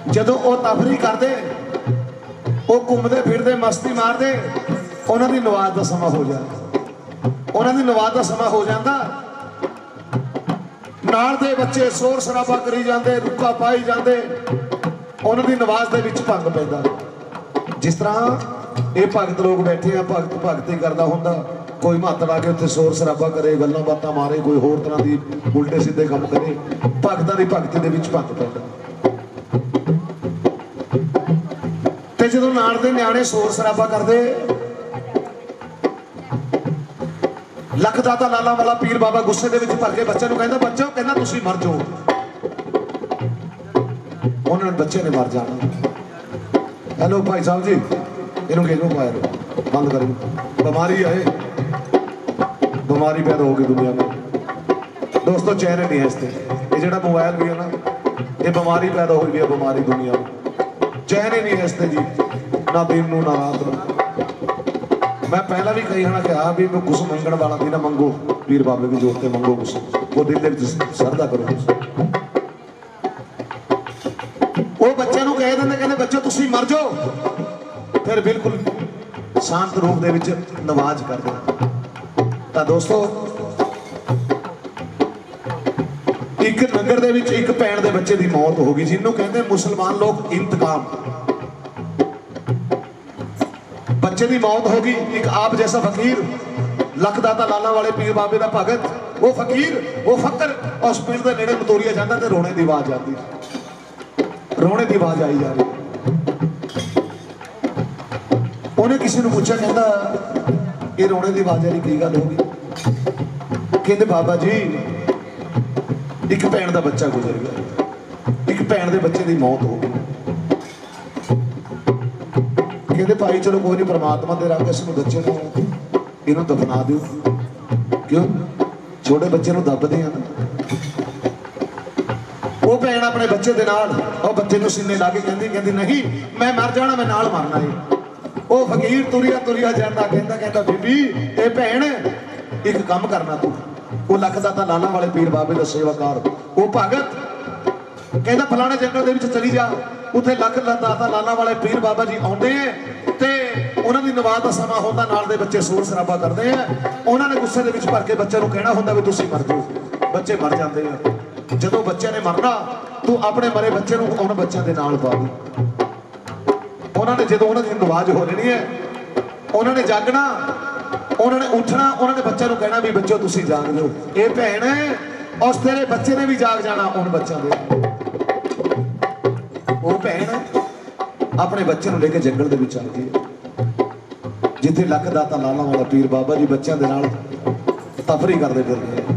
A: ਜਦੋਂ ਉਹ ਤਫਰੀ ਕਰਦੇ ਉਹ ਘੁੰਮਦੇ ਫਿਰਦੇ ਮਸਤੀ ਮਾਰਦੇ ਉਹਨਾਂ ਦੀ ਨਵਾਜ਼ ਦਾ ਸਮਾਂ ਹੋ ਜਾਂਦਾ ਨਾਲ ਦੇ ਬੱਚੇ ਸ਼ੋਰ ਸ਼ਰਾਬਾ ਕਰੀ ਜਾਂਦੇ ਰੁੱਕਾ ਪਾਈ ਜਾਂਦੇ ਉਹਨਾਂ ਦੀ ਨਵਾਜ਼ ਦੇ ਵਿੱਚ ਭੰਗ ਪੈਂਦਾ ਜਿਸ ਤਰ੍ਹਾਂ ਇਹ ਭਗਤ ਲੋਕ ਬੈਠੇ ਆ ਭਗਤੀ ਕਰਦਾ ਹੁੰਦਾ ਕੋਈ ਮਹੱਤਵ ਆ ਕੇ ਉੱਥੇ ਸ਼ੋਰ ਸ਼ਰਾਬਾ ਕਰੇ ਗੱਲਾਂ ਬਾਤਾਂ ਮਾਰੇ ਕੋਈ ਹੋਰ ਤਰ੍ਹਾਂ ਦੀ ਉਲਟੇ ਸਿੱਧੇ ਕੰਮ ਕਰੇ ਭਗਤਾਂ ਦੀ ਭਗਤੀ ਦੇ ਵਿੱਚ ਭੰਗ ਪੈਂਦਾ ਤੇ ਜਦੋਂ ਨਾਲ ਦੇ ਨਿਆਣੇ ਸ਼ੋਰ ਸ਼ਰਾਬਾ ਕਰਦੇ ਲੱਖ ਦਾਤਾ ਲਾਲਾ ਵਾਲਾ ਪੀਰ ਬਾਬਾ ਗੁੱਸੇ ਦੇ ਵਿੱਚ ਭਰ ਕੇ ਬੱਚੇ ਨੂੰ ਕਹਿੰਦਾ ਬੱਚੋ ਕਹਿੰਦਾ ਤੁਸੀਂ ਮਰ ਜਾਓ ਉਹਨਾਂ ਨੇ ਬੱਚੇ ਨੇ ਮਰ ਜਾਣਾ ਹੈਲੋ ਭਾਈ ਸਾਹਿਬ ਜੀ ਇਹਨੂੰ ਕਿਹਨੂੰ ਪਾਇਆ ਬੰਦ ਕਰ ਬਿਮਾਰੀ ਹੈ ਬਿਮਾਰੀ ਪੈਦਾ ਹੋ ਗਈ ਦੁਨੀਆ ਵਿੱਚ ਦੋਸਤੋ ਚੈਨ ਨਹੀਂ ਹੈ ਇਸ ਤੇ ਇਹ ਜਿਹੜਾ ਮੋਬਾਈਲ ਵੀ ਹੈ ਨਾ ਇਹ ਬਿਮਾਰੀ ਪੈਦਾ ਹੋਈ ਵੀ ਹੈ ਬਿਮਾਰੀ ਦੁਨੀਆ ਵਿੱਚ ਚੈਨ ਹੀ ਨਹੀਂ ਹੈ ਇਸ ਤੇ ਜੀ ਨਾ ਦਿਨ ਨੂੰ ਨਾ ਰਾਤ ਨੂੰ ਮੈਂ ਪਹਿਲਾਂ ਵੀ ਕਹੀ ਹਣਾ ਕਿਹਾ ਵੀ ਮੈਂ ਕੁਛ ਮੰਗਣ ਵਾਲਾ ਦੀ ਨਾ ਮੰਗੋ ਪੀਰ ਬਾਬੇ ਦੀ ਜੋਤ ਤੇ ਮੰਗੋ ਕੁਛ ਉਹ ਦਿਲ ਦੇ ਵਿੱਚ ਸਰਦਾ ਕਰੋ ਉਹ ਬੱਚਿਆਂ ਨੂੰ ਕਹਿ ਦਿੰਦੇ ਕਹਿੰਦੇ ਬੱਚੋ ਤੁਸੀਂ ਮਰ ਜਾਓ ਫਿਰ ਬਿਲਕੁਲ ਸ਼ਾਂਤ ਰੂਪ ਦੇ ਵਿੱਚ ਨਵਾਜ਼ ਕਰਦੇ ਤਾਂ ਦੋਸਤੋ ਇੱਕ ਨਗਰ ਦੇ ਵਿੱਚ ਇੱਕ ਭੈਣ ਦੇ ਬੱਚੇ ਦੀ ਮੌਤ ਹੋ ਗਈ ਜਿਹਨੂੰ ਕਹਿੰਦੇ ਮੁਸਲਮਾਨ ਲੋਕ ਇੰਤਕਾਮ ਬੱਚੇ ਦੀ ਮੌਤ ਹੋ ਗਈ ਇੱਕ ਆਪ ਜੈਸਾ ਫਕੀਰ ਲੱਖ ਦਾਤਾ ਲਾਲਾ ਵਾਲੇ ਪੀਰ ਬਾਬੇ ਦਾ ਭਗਤ ਉਹ ਫਕੀਰ ਉਹ ਫਕਰ ਉਸ ਪਿੰਡ ਦੇ ਨੇੜੇ ਮਤੋਰੀਆ ਜਾਂਦਾ ਤੇ ਰੋਣੇ ਦੀ ਆਵਾਜ਼ ਆਉਂਦੀ ਰੋਣੇ ਦੀ ਆਵਾਜ਼ ਆਈ ਜਾ ਰਹੀ ਉਹਨੇ ਕਿਸੇ ਨੂੰ ਪੁੱਛਿਆ ਕਹਿੰਦਾ ਇਹ ਰੋਣੇ ਦੀ ਆਵਾਜ਼ ਆ ਰਹੀ ਕੀ ਗੱਲ ਹੋ ਗਈ ਕਹਿੰਦੇ ਬਾਬਾ ਜੀ ਇੱਕ ਭੈਣ ਦਾ ਬੱਚਾ ਗੁਜ਼ਰ ਗਿਆ ਇੱਕ ਭੈਣ ਦੇ ਬੱਚੇ ਦੀ ਮੌਤ ਹੋ ਗਈ ਕਹਿੰਦੇ ਭਾਈ ਚਲੋ ਕੋਈ ਨਹੀਂ, ਪ੍ਰਮਾਤਮਾ ਦੇ ਰੰਗ ਇਸ ਨੂੰ ਬੱਚੇ ਨੂੰ ਇਹਨੂੰ ਦਫਨਾ ਦਿਓ। ਕਿਉਂ? ਛੋਟੇ ਬੱਚੇ ਨੂੰ ਦੱਬਦੇ ਆ ਨਾ। ਉਹ ਭੈਣ ਆਪਣੇ ਬੱਚੇ ਦੇ ਨਾਲ ਉਹ ਬੱਚੇ ਨੂੰ ਸੀਨੇ ਲਾ ਕੇ ਕਹਿੰਦੀ ਨਹੀਂ ਮੈਂ ਮਰ ਜਾਣਾ, ਮੈਂ ਨਾਲ ਮਰਨਾ ਏ। ਉਹ ਫਕੀਰ ਤੁਰਿਆ ਜਾਂਦਾ ਕਹਿੰਦਾ ਬੀਬੀ ਇਹ ਭੈਣ ਇੱਕ ਕੰਮ ਕਰਨਾ ਤੂੰ। ਉਹ ਲੱਖ ਦਾਤਾ ਲਾਲਾ ਵਾਲੇ ਪੀਰ ਬਾਬੇ ਦਾ ਸੇਵਾਕਾਰ ਉਹ ਭਗਤ ਕਹਿੰਦਾ ਫਲਾਣੇ ਜੰਗਲ ਦੇ ਵਿੱਚ ਚਲੀ ਜਾ, ਉੱਥੇ ਲੱਖ ਦਾਤਾ ਲਾਲਾ ਵਾਲੇ ਪੀਰ ਬਾਬਾ ਜੀ ਆਉਂਦੇ ਐ ਤੇ ਉਹਨਾਂ ਦੀ ਨਵਾਜ਼ ਦਾ ਸਮਾਂ ਹੁੰਦਾ, ਨਾਲ ਦੇ ਬੱਚੇ ਸ਼ੋਰ ਸ਼ਰਾਬਾ ਕਰਦੇ ਆ। ਉਹਨਾਂ ਨੇ ਗੁੱਸੇ ਦੇ ਵਿੱਚ ਭਰ ਕੇ ਬੱਚਿਆਂ ਨੂੰ ਕਹਿਣਾ ਹੁੰਦਾ ਵੀ ਤੁਸੀਂ ਮਰ ਜਾਓ। ਬੱਚੇ ਮਰ ਜਾਂਦੇ ਆ। ਜਦੋਂ ਬੱਚਿਆਂ ਨੇ ਮਰਨਾ ਤੂੰ ਆਪਣੇ ਮਰੇ ਬੱਚੇ ਨੂੰ ਉਹਨਾਂ ਬੱਚਿਆਂ ਦੇ ਨਾਲ ਪਾ ਦੇ। ਉਹਨਾਂ ਨੇ ਜਦੋਂ ਉਹਨਾਂ ਦੀ ਨਵਾਜ਼ ਹੋ ਲੈਣੀ ਹੈ, ਉਹਨਾਂ ਨੇ ਜਾਗਣਾ, ਉਹਨਾਂ ਨੇ ਉੱਠਣਾ, ਉਹਨਾਂ ਨੇ ਬੱਚਿਆਂ ਨੂੰ ਕਹਿਣਾ ਵੀ ਬੱਚਿਓ ਤੁਸੀਂ ਜਾਗ ਜਾਓ। ਇਹ ਭੈਣ ਉਸ ਤੇਰੇ ਬੱਚੇ ਨੇ ਵੀ ਜਾਗ ਜਾਣਾ ਉਹਨਾਂ ਬੱਚਿਆਂ ਦੇ। ਉਹ ਭੈਣ ਆਪਣੇ ਬੱਚੇ ਨੂੰ ਲੈ ਕੇ ਜੰਗਲ ਦੇ ਵਿੱਚ ਆ ਗਈ, ਜਿੱਥੇ ਲੱਖ ਦਾਤਾ ਲਾਲਾ ਵਾਲਾ ਪੀਰ ਬਾਬਾ ਜੀ ਬੱਚਿਆਂ ਦੇ ਨਾਲ ਤਫਰੀ ਕਰਦੇ ਫਿਰਦੇ ਆ,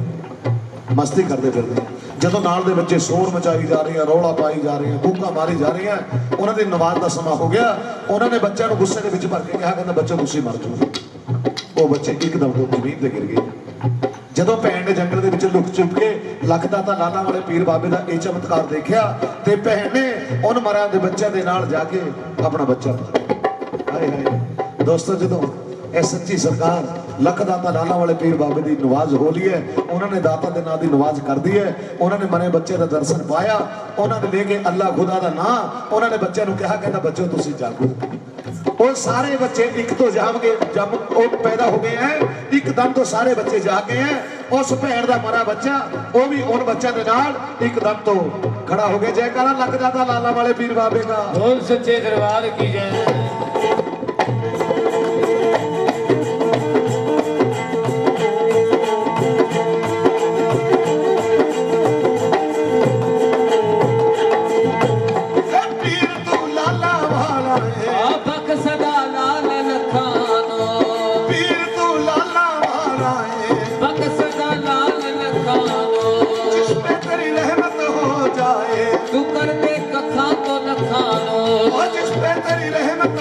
A: ਮਸਤੀ ਕਰਦੇ ਫਿਰਦੇ ਆ। ਜਦੋਂ ਨਾਲ ਦੇ ਬੱਚੇ ਸ਼ੋਰ ਮਚਾਈ ਜਾ ਰਹੇ ਆ, ਰੌਲਾ ਪਾਈ ਜਾ ਰਹੇ ਆ, ਕੂਕਾਂ ਮਾਰੀ ਜਾ ਰਹੀਆਂ, ਉਹਨਾਂ ਦੀ ਨਮਾਜ਼ ਦਾ ਸਮਾਂ ਹੋ ਗਿਆ। ਉਹਨਾਂ ਨੇ ਬੱਚਿਆਂ ਨੂੰ ਗੁੱਸੇ ਦੇ ਵਿੱਚ ਭਰ ਕੇ ਕਿਹਾ ਕਹਿੰਦਾ ਬੱਚੋ ਤੁਸੀਂ ਮਰ ਜਾਓ। ਉਹ ਬੱਚੇ ਇੱਕਦਮ ਤੋਂ ਜ਼ਮੀਨ ਤੇ ਗਿਰ ਗਏ। ਜਦੋਂ ਭੈਣ ਨੇ ਜੰਗਲ ਦੇ ਵਿੱਚ ਲੁਕ ਛੁਪ ਕੇ ਲੱਖ ਦਾਤਾ ਲਾਲਾ ਵਾਲੇ ਪੀਰ ਬਾਬੇ ਦਾ ਇਹ ਚਮਤਕਾਰ ਦੇਖਿਆ ਤੇ ਭੈਣ ਨੇ ਉਹਨਾਂ ਮਰਿਆਂ ਦੇ ਬੱਚਿਆਂ ਦੇ ਨਾਲ ਜਾ ਕੇ ਆਪਣਾ ਬੱਚਾ ਹਾਏ ਹਾਏ। ਦੋਸਤੋ ਜਦੋਂ ਇਹ ਸੱਚੀ ਸਰਕਾਰ ਲੱਖ ਦਾਤਾ ਲਾਲਾ ਵਾਲੇ ਪੀਰ ਬਾਬੇ ਦੀ ਨਵਾਜ਼ ਹੋ ਲਈ ਹੈ, ਉਹਨਾਂ ਨੇ ਦਾਤਾ ਦੇ ਨਾਂ ਦੀ ਨਵਾਜ਼ ਕਰਦੀ ਹੈ। ਉਹਨਾਂ ਨੇ ਮਰੇ ਬੱਚੇ ਦਾ ਦਰਸ਼ਨ ਪਾਇਆ, ਉਹਨਾਂ ਨੇ ਲੈ ਕੇ ਅੱਲਾ ਖੁਦਾ ਦਾ ਨਾਂ ਉਹਨਾਂ ਨੇ ਬੱਚਿਆਂ ਨੂੰ ਕਿਹਾ ਕਹਿੰਦਾ ਬੱਚੋ ਤੁਸੀਂ ਜਾਗੋ। ਉਹ ਸਾਰੇ ਬੱਚੇ ਇੱਕ ਤੋਂ ਜਾਮਗੇ, ਜਦ ਉਹ ਪੈਦਾ ਹੋ ਗਏ ਹੈ ਇੱਕਦਮ ਤੋਂ ਸਾਰੇ ਬੱਚੇ ਜਾਗ ਗਏ ਹੈ। ਉਸ ਭੈਣ ਦਾ ਮਰਾ ਬੱਚਾ ਉਹ ਵੀ ਉਹਨਾਂ ਬੱਚਿਆਂ ਦੇ ਨਾਲ ਇੱਕਦਮ ਤੋਂ ਖੜਾ ਹੋ ਗਿਆ। ਜੈਕਾਰਾ ਲੱਖ ਦਾਤਾ ਲਾਲਾ ਵਾਲੇ ਪੀਰ ਬਾਬੇ ਦਾ।
B: बोल सच्चे दरबार की जय।
A: ਪੀਰ ਤੂੰ ਲਾਲਾ ਵਾਲਾ ਹੈ,
B: आपक सदा लाल लखानो,
A: ਪੀਰ ਤੂੰ ਲਾਲਾ ਵਾਲਾ ਹੈ,
B: पक सदा लाल लखानो,
A: जिस पे तेरी रहमत हो जाए,
B: तू कर दे कखा तो लखानो,
A: और जिस पे तेरी रहमत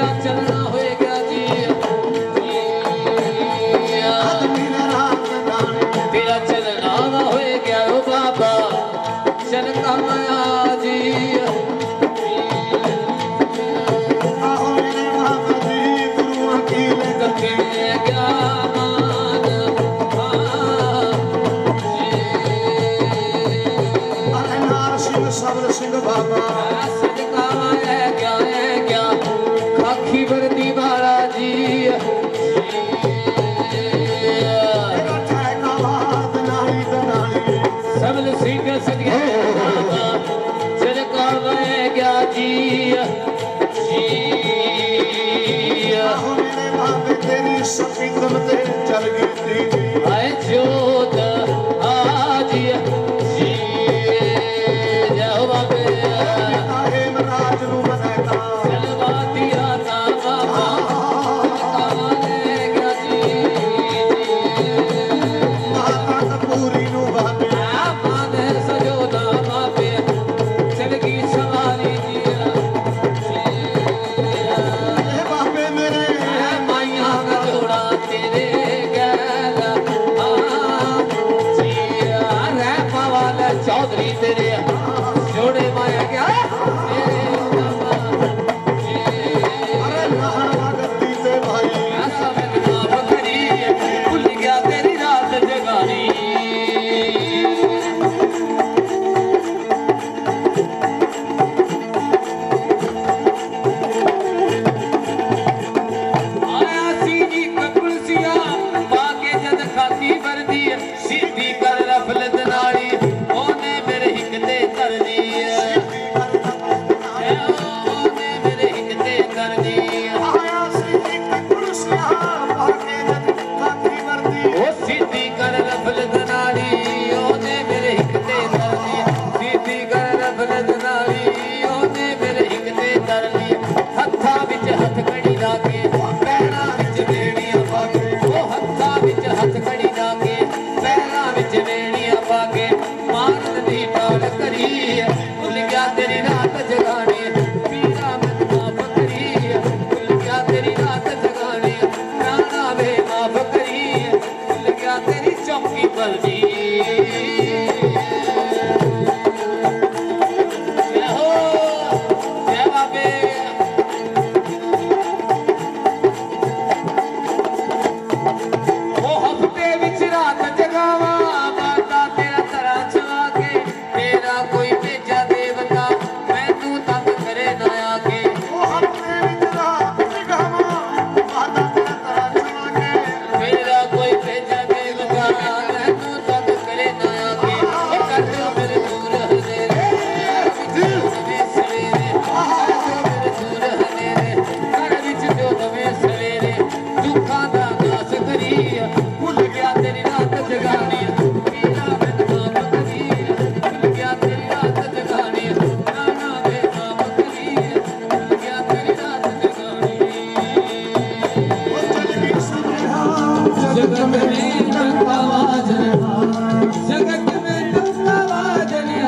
B: तेरा चलना होएगा जी तेरा चलना ना होएगा ओ बाबा चल कमाया जी
A: सिंह बाबा
B: सदका है क्या खाकी वर्दी वाला जी सबल सिंह सदके सदका है क्या जी
A: तेरी सफीदम ते चल गई
B: आए जोत आज जाओ बाबे
A: राज नू बनाता
B: चलवा दिया ना बाबा आलेगा जी
A: माता कपूरी नू बाबे
B: माने सजोदा बाबे चलगी सवारी जी
A: बाबे मेरे
B: माइया का जोड़ा तेरे गैल चौधरी तेरे जोड़े माया क्या
A: अरे लहरा गद्दी ते भाई
B: ऐसा मैं बकरी भूल गया तेरी रात जगानी आया सी जी कपुड़सिया पाके जद खाती वर्दी सीधी कर रफलत नाली ओने मेरे हिकते कर दी ओने मेरे हिकते कर दी
A: आया सी एक कुर्सिया भागे जद काठी वर्दी
B: ओ सीधी कर रफलत नाली ओने मेरे हिकते कर दी सीधी कर रफलत नाली ओने मेरे हिकते कर दी हत्था विच हथ कड़ी ला के पैरां विच बेड़ियां पा के ओ हत्था विच हथ कड़ी ला के पैरां विच बेड़ियां पा के मारन दी टाल करी भुल गया तेरी रात जगानी पीरा मत माफ करी भुल गया तेरी रात जगानी राणा वे माफ करी भुल गया तेरी चौकी पर दी जय हो जय बाबे ओ हफ्ते विच रात जगावा माता तेरा तरा चला के तेरा कोई भेजा देवता मैनू तंग करे ना आके
A: ओ हफ्ते विच रात जगावा माता तेरा तरा चला के
B: मेरा कोई भेजा देवता मैनू तंग करे ना आके ओ कर दो मेरे दूर हनेरे दवे सवेरे कर दो मेरे दूर हनेरे घर विच जो दवे सवेरे दुखां दा नास करी भुल गया तेरी रात जगानी पीरा मैं माफ करी भुल गया तेरी रात जगानी नाना वे माफ करी भुल गया तेरी रात जगानी
A: ओ चल गई सुनिया
B: जगत में डंका बाजने जगत में डंका बाजने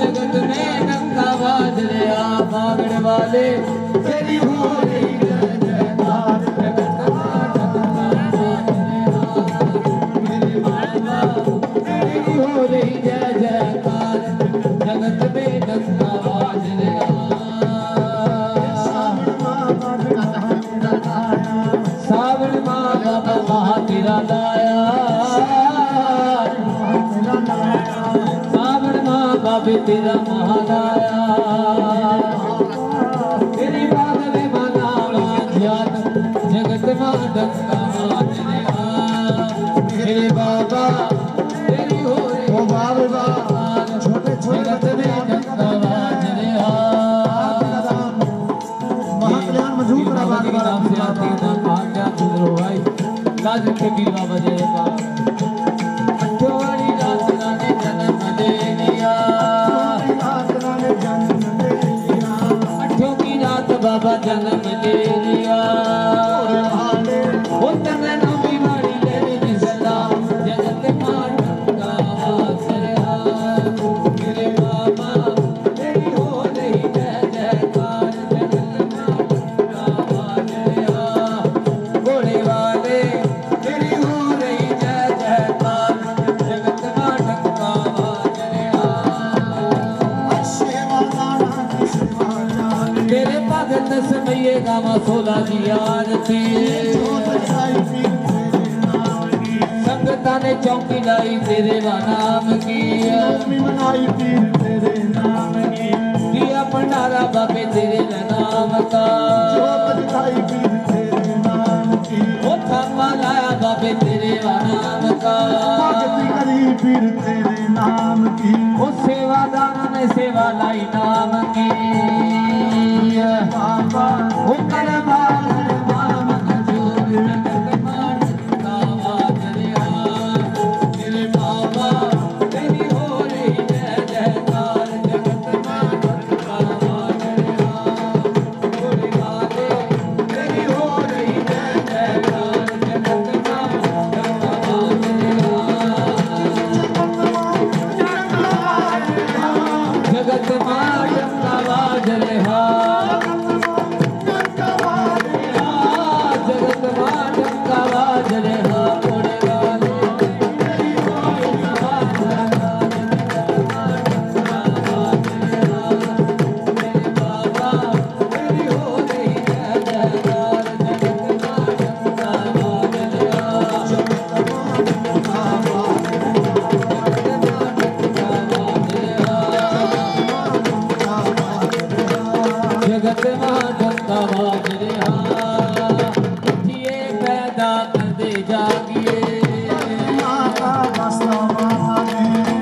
B: जगत में डंका बाजने भागण वाले तेरी हो रही जय जयकार जगत में डंका बाजने मेरे बाबा तेरी हो रही जय जयकार जगत में डंका बाजने सावन माँ बाबा महा तेरा लाया सावन माँ बाबे तेरा महा लाया तेरी बात में माना ध्यान जगत माँ डंका बाजने मेरे बाबा तेरी हो रही
A: ओ बाबा छोटे छोटे
B: जगत में डंका बाजने
A: महाकल्याण मजूर का
B: बाबा के नाम से आती है नाम भाग्या सुंदरो भाई लाजम के पीर बाबा जय का अठवाड़ी रात ने जन्म ले लिया अठों की रात बाबा जन्म ले लिया वो तने नवी वाली ले ली सलाम जगत मां का सरहा मेरे बाबा तेरी हो रही जय जयकार जगत मां का समये गावा सोला की आरती संगता ने चौकी लाई तेरे नाम की दिया भंडारा बाबे तेरे नाम का वो थामा लाया बाबे तेरे नाम का वो सेवादाना ने सेवा लाई नाम की वो करवाल नाम जोर जगत मान कावा दरिया तेरे बाबा तेरी हो रही जय जयकार जगत मान कावा दरिया तेरे गाले तेरी हो रही जय जयकार जगत मान कावा दरिया जगत मां कावा दरिया जगत मां कावा दरिया ओरे गाले तेरी हो रही मेरे बाबा तेरी हो रही जय जयकार जगत मां कावा दरिया जगत मां कावा दरिया उठिए पैदा कर दे जागिए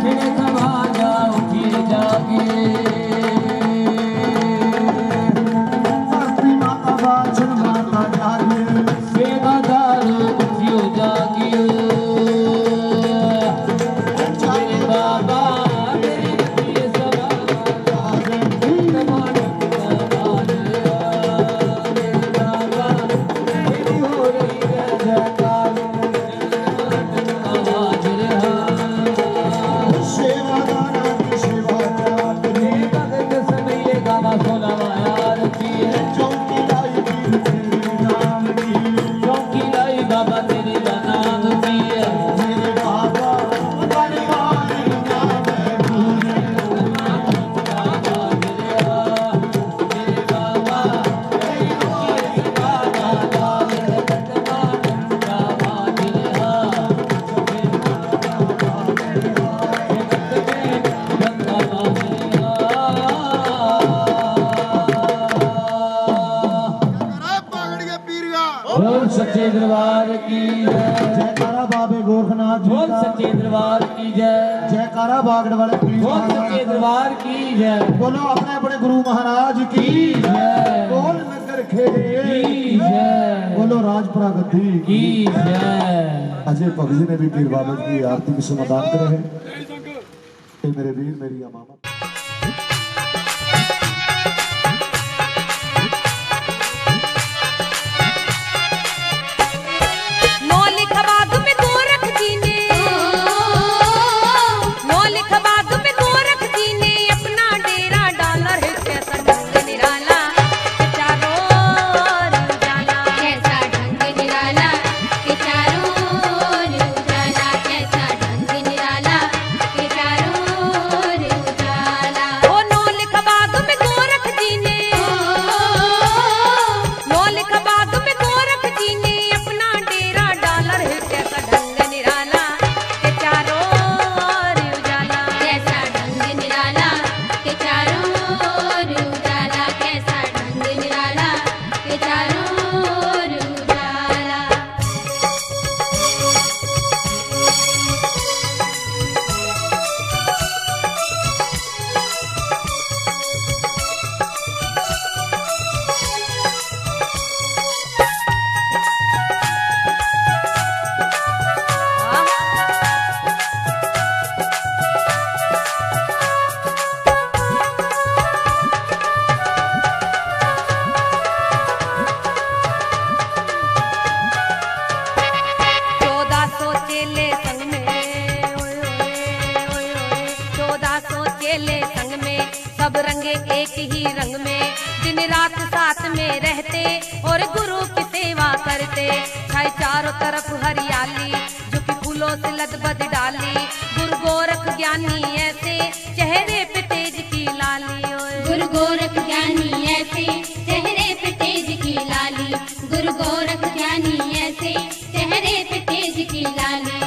B: मेरे समाजा उठिए जागिए सेवादार उठियो जागियो मेरे बाबा मेरी रखिए सवा बाबा तेरे नाम की बोल सच्चे दरबार की जय
A: जयकारा बाबे गोरखनाथ जी
B: बोल
A: का
B: सच्चे दरबार की जय
A: जयकारा बागड़ वाले पीर
B: बोल
A: महाराज
B: सच्चे
A: का।
B: दरबार की जय
A: बोलो अपने अपने गुरु महाराज की
B: की जय
A: बोल नगर खेड़े
B: की जय
A: बोलो राजपुरा गद्दी
B: की जय
A: अजय भगत जी ने भी पीर बाबा की आरती में समाधान करे हैं ये मेरे वीर मेरी अमामा
D: मौलिक बाग में गोरख जी ने मौलिक बाग में गोरख जी ने अपना डेरा डाला है कैसा ढंग निराला के चारों ओर उजाला
E: कैसा ढंग निराला के चारों ओर उजाला कैसा ढंग निराला के चारों ओर उजाला
D: ओ मौलिक बाग में गोरख जी ने मौलिक बाग में गोरख जी ने अपना डेरा डाला है कैसा ढंग निराला के चारों ओर उजाला
E: कैसा ढंग निराला के चारों ओर उजाला कैसा ढंग निराला के चारों ओर उजाला
D: चौदह सौ चेले संग में ओए ओए ओए ओए 1400 चेले संग में सब रंगे एक ही रंग में दिन रात साथ में रहते और गुरु की सेवा करते छाए चारों तरफ हरियाली जो कि फूलों से लदबद डाली गुरु गोरख ज्ञानी ऐसे चेहरे पे तेज की लाली ओए
E: गुरु गोरख ज्ञानी ऐसे चेहरे पे की लाली